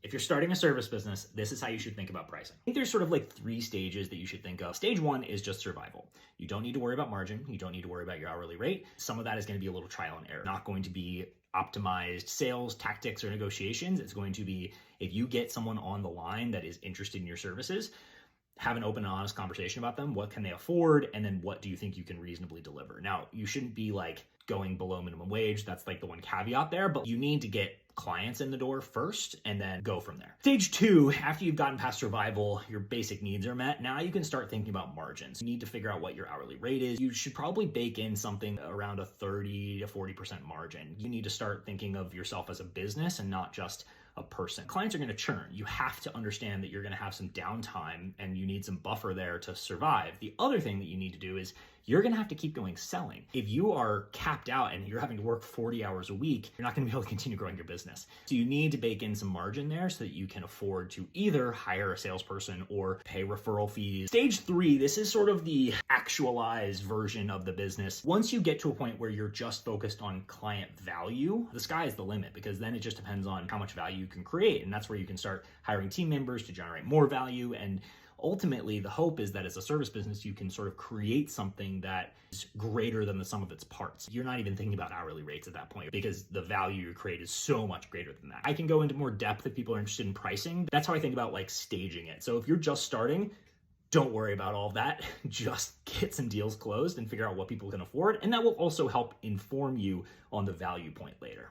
If you're starting a service business, this is how you should think about pricing. I think there's sort of like 3 stages that you should think of. Stage 1 is just survival. You don't need to worry about margin. You don't need to worry about your hourly rate. Some of that is going to be a little trial and error. Not going to be optimized sales tactics or negotiations. It's going to be, if you get someone on the line that is interested in your services, have an open and honest conversation about them. What can they afford? And then what do you think you can reasonably deliver? Now, you shouldn't be like going below minimum wage. That's like the one caveat there, but you need to get clients in the door first and then go from there. Stage 2, after you've gotten past survival, your basic needs are met. Now you can start thinking about margins. You need to figure out what your hourly rate is. You should probably bake in something around a 30 to 40% margin. You need to start thinking of yourself as a business and not just a person. Clients are going to churn. You have to understand that you're going to have some downtime and you need some buffer there to survive. The other thing that you need to do is you're going to have to keep going selling. If you are capped out and you're having to work 40 hours a week, you're not going to be able to continue growing your business. So you need to bake in some margin there so that you can afford to either hire a salesperson or pay referral fees. Stage 3, this is sort of the actualized version of the business. Once you get to a point where you're just focused on client value, the sky is the limit, because then it just depends on how much value you can create. And that's where you can start hiring team members to generate more value. And ultimately, the hope is that as a service business, you can sort of create something that is greater than the sum of its parts. You're not even thinking about hourly rates at that point, because the value you create is so much greater than that. I can go into more depth if people are interested in pricing. That's how I think about like staging it. So if you're just starting, don't worry about all of that. Just get some deals closed and figure out what people can afford. And that will also help inform you on the value point later.